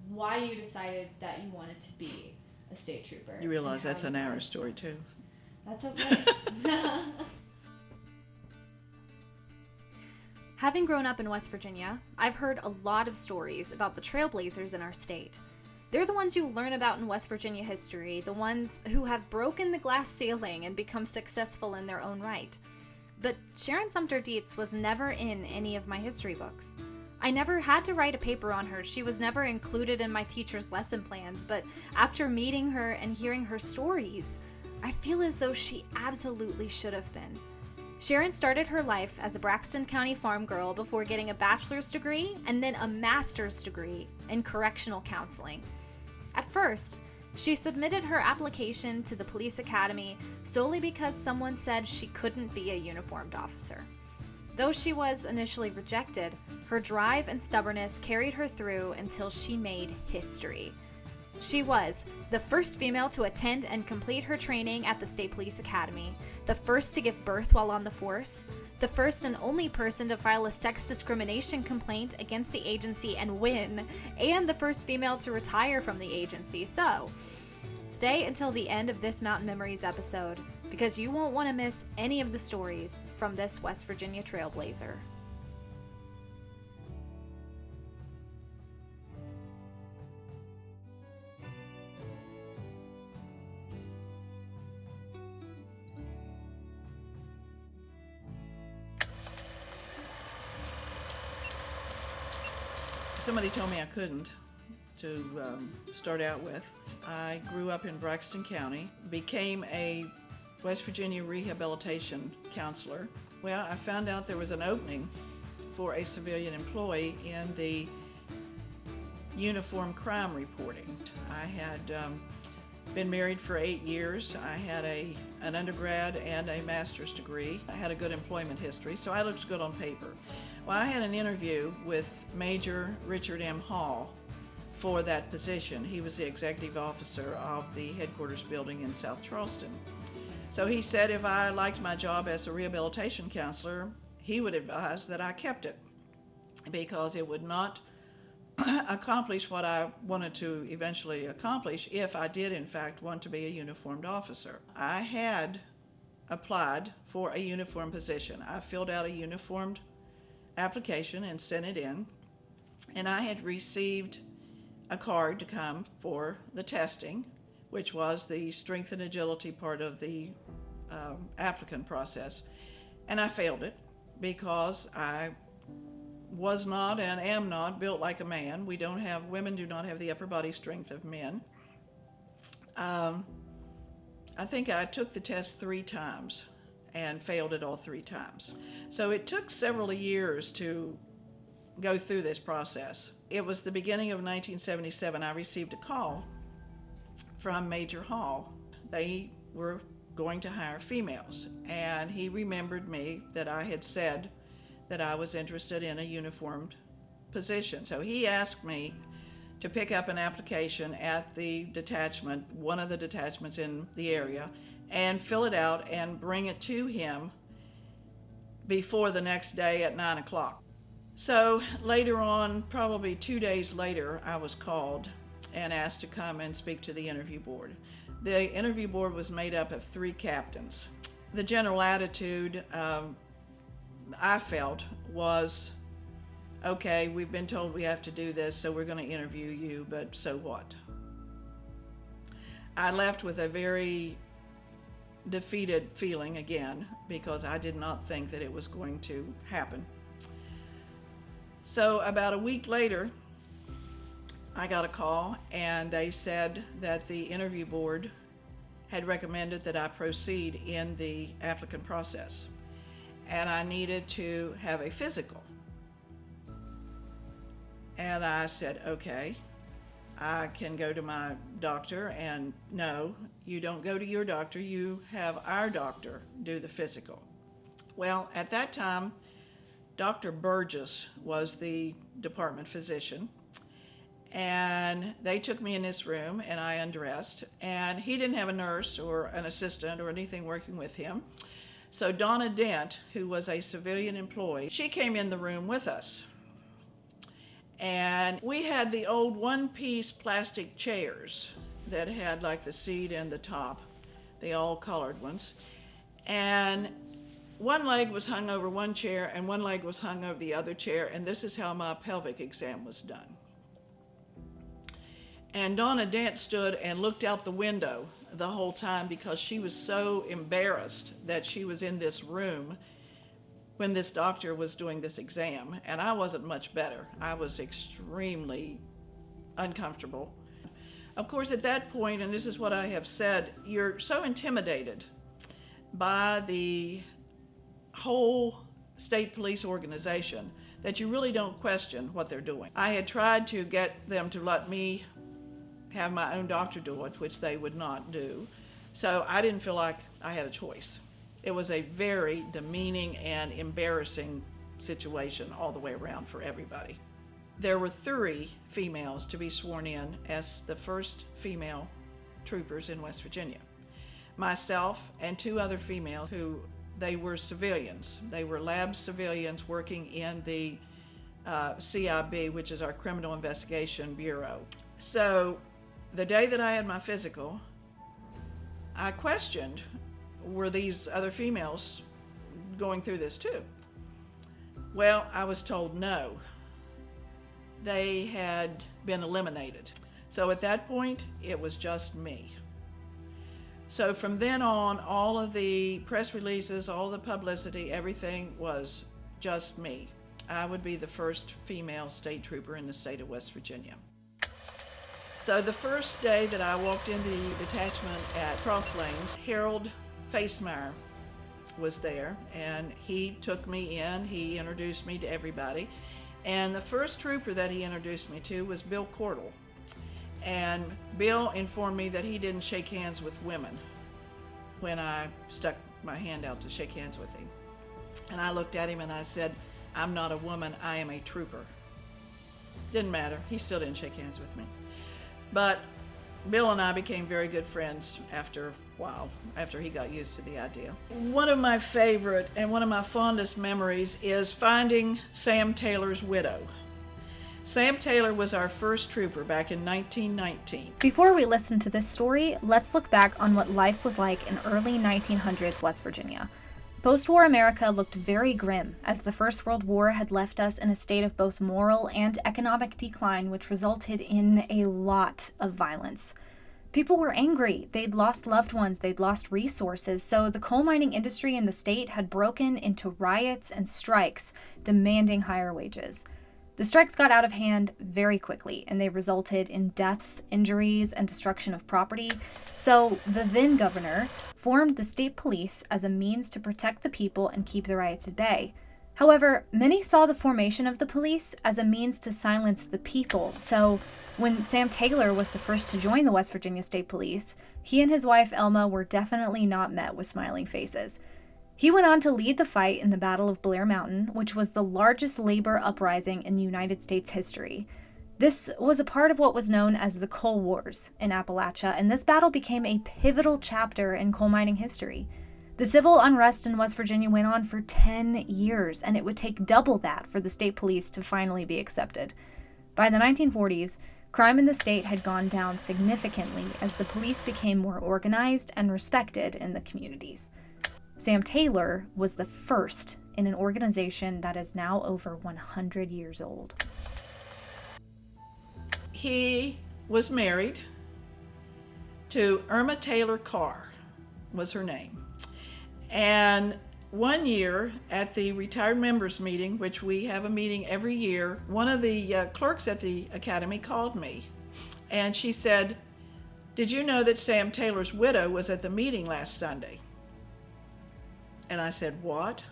why you decided that you wanted to be a state trooper. You realize that's an hour story too. That's okay. Having grown up in West Virginia, I've heard a lot of stories about the trailblazers in our state. They're the ones you learn about in West Virginia history, the ones who have broken the glass ceiling and become successful in their own right. But Sharen Sumpter-Deitz was never in any of my history books. I never had to write a paper on her. She was never included in my teacher's lesson plans, but after meeting her and hearing her stories, I feel as though she absolutely should have been. Sharen started her life as a Braxton County farm girl before getting a bachelor's degree and then a master's degree in correctional counseling. At first, she submitted her application to the police academy solely because someone said she couldn't be a uniformed officer. Though she was initially rejected, her drive and stubbornness carried her through until she made history. She was the first female to attend and complete her training at the State Police Academy, the first to give birth while on the force, the first and only person to file a sex discrimination complaint against the agency and win, and the first female to retire from the agency. So, stay until the end of this Mountain Memories episode, because you won't want to miss any of the stories from this West Virginia trailblazer. Somebody told me I couldn't to start out with. I grew up in Braxton County, became a West Virginia rehabilitation counselor. Well, I found out there was an opening for a civilian employee in the uniform crime reporting. I had been married for 8 years. I had an undergrad and a master's degree. I had a good employment history, so I looked good on paper. Well, I had an interview with Major Richard M. Hall for that position. He was the executive officer of the headquarters building in South Charleston. So he said if I liked my job as a rehabilitation counselor, he would advise that I kept it because it would not accomplish what I wanted to eventually accomplish if I did in fact want to be a uniformed officer. I had applied for a uniform position. I filled out a uniformed application and sent it in, and I had received a card to come for the testing, which was the strength and agility part of the applicant process, and I failed it because I was not and am not built like a man. Women do not have the upper body strength of men. I think I took the test 3 times and failed it all 3 times. So it took several years to go through this process. It was the beginning of 1977. I received a call from Major Hall. They were going to hire females, and he remembered me that I had said that I was interested in a uniformed position. So he asked me to pick up an application at the detachment, one of the detachments in the area, and fill it out and bring it to him before the next day at 9 o'clock. So later on, probably 2 days later, I was called and asked to come and speak to the interview board. The interview board was made up of 3 captains. The general attitude I felt was, okay, we've been told we have to do this, so we're going to interview you, but so what? I left with a very defeated feeling again because I did not think that it was going to happen. So about a week later, I got a call and they said that the interview board had recommended that I proceed in the applicant process and I needed to have a physical. And I said, okay, I can go to my doctor, and no, you don't go to your doctor, you have our doctor do the physical. Well, at that time, Dr. Burgess was the department physician, and they took me in this room and I undressed, and he didn't have a nurse or an assistant or anything working with him. So Donna Dent, who was a civilian employee, she came in the room with us. And we had the old one-piece plastic chairs that had like the seat and the top, the all-colored ones. And one leg was hung over one chair and one leg was hung over the other chair, and this is how my pelvic exam was done. And Donna Dent stood and looked out the window the whole time because she was so embarrassed that she was in this room when this doctor was doing this exam, and I wasn't much better. I was extremely uncomfortable. Of course, at that point, and this is what I have said, you're so intimidated by the whole state police organization that you really don't question what they're doing. I had tried to get them to let me have my own doctor do it, which they would not do. So I didn't feel like I had a choice. It was a very demeaning and embarrassing situation all the way around for everybody. There were 3 females to be sworn in as the first female troopers in West Virginia. Myself and 2 other females who they were civilians. They were lab civilians working in the CIB, which is our Criminal Investigation Bureau. So the day that I had my physical, I questioned, were these other females going through this too? Well, I was told no. They had been eliminated. So at that point, it was just me. So from then on, all of the press releases, all the publicity, everything was just me. I would be the first female state trooper in the state of West Virginia. So the first day that I walked into the detachment at Cross Lanes, Harold Facemeyer was there, and he took me in. He introduced me to everybody. And the first trooper that he introduced me to was Bill Cordell. And Bill informed me that he didn't shake hands with women when I stuck my hand out to shake hands with him. And I looked at him and I said, "I'm not a woman, I am a trooper." Didn't matter, he still didn't shake hands with me. But Bill and I became very good friends after a while, after he got used to the idea. One of my favorite and one of my fondest memories is finding Sam Taylor's widow. Sam Taylor was our first trooper back in 1919. Before we listen to this story, let's look back on what life was like in early 1900s West Virginia. Post-war America looked very grim, as the First World War had left us in a state of both moral and economic decline, which resulted in a lot of violence. People were angry. They'd lost loved ones. They'd lost resources. So the coal mining industry in the state had broken into riots and strikes, demanding higher wages. The strikes got out of hand very quickly, and they resulted in deaths, injuries, and destruction of property. So the then governor formed the state police as a means to protect the people and keep the riots at bay. However, many saw the formation of the police as a means to silence the people. So when Sam Taylor was the first to join the West Virginia State Police, he and his wife Elma were definitely not met with smiling faces. He went on to lead the fight in the Battle of Blair Mountain, which was the largest labor uprising in United States history. This was a part of what was known as the Coal Wars in Appalachia, and this battle became a pivotal chapter in coal mining history. The civil unrest in West Virginia went on for 10 years, and it would take double that for the state police to finally be accepted. By the 1940s, crime in the state had gone down significantly as the police became more organized and respected in the communities. Sam Taylor was the first in an organization that is now over 100 years old. He was married to Irma Taylor Carr, was her name. And one year at the retired members meeting, which we have a meeting every year, one of the clerks at the academy called me, and she said, "Did you know that Sam Taylor's widow was at the meeting last Sunday?" And I said, "What?"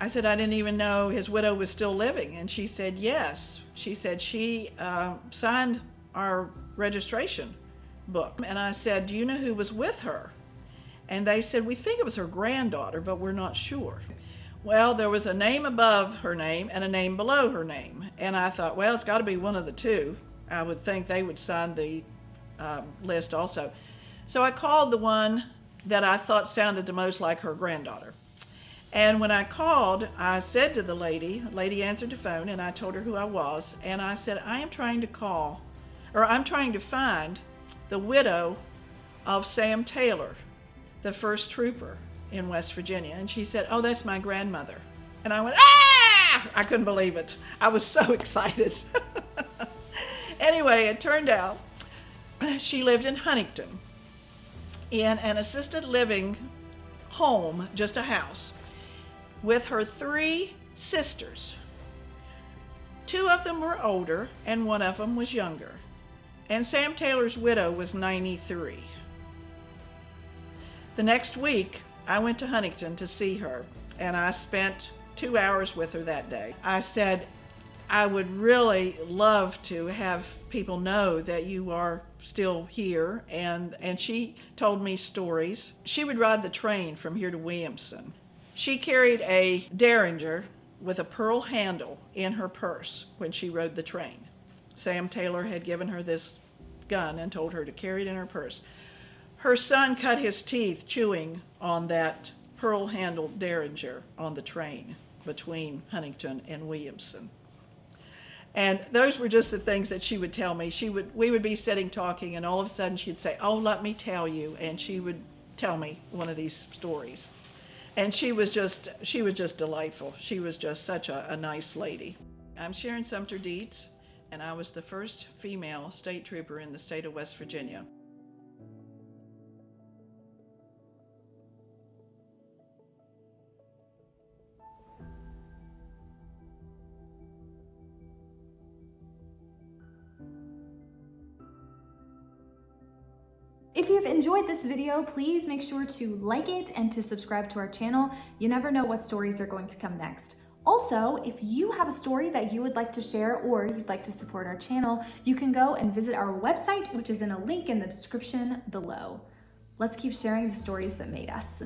I said, "I didn't even know his widow was still living." And she said, "Yes." She said she signed our registration book. And I said, "Do you know who was with her?" And they said, "We think it was her granddaughter, but we're not sure." Well, there was a name above her name and a name below her name. And I thought, well, it's got to be one of the two. I would think they would sign the list also. So I called the one that I thought sounded the most like her granddaughter. And when I called, I said to the lady answered the phone, and I told her who I was, and I said, I'm trying to find the widow of Sam Taylor, the first trooper in West Virginia. And she said, oh, that's my grandmother. And I went, ah! I couldn't believe it. I was so excited. Anyway, it turned out she lived in Huntington in an assisted living home, just a house, with her 3 sisters. 2 of them were older and 1 of them was younger. And Sam Taylor's widow was 93. The next week, I went to Huntington to see her, and I spent 2 hours with her that day. I said, I would really love to have people know that you are still here, and she told me stories. She would ride the train from here to Williamson. She carried a Derringer with a pearl handle in her purse when she rode the train. Sam Taylor had given her this gun and told her to carry it in her purse. Her son cut his teeth chewing on that pearl-handled Derringer on the train between Huntington and Williamson. And those were just the things that she would tell me. We would be sitting talking, and all of a sudden she'd say, oh, let me tell you, and she would tell me one of these stories. And she was just delightful. She was just such a nice lady. I'm Sharen Sumpter-Deitz, and I was the first female state trooper in the state of West Virginia. If you've enjoyed this video, please make sure to like it and to subscribe to our channel. You never know what stories are going to come next. Also, if you have a story that you would like to share or you'd like to support our channel, you can go and visit our website, which is in a link in the description below. Let's keep sharing the stories that made us.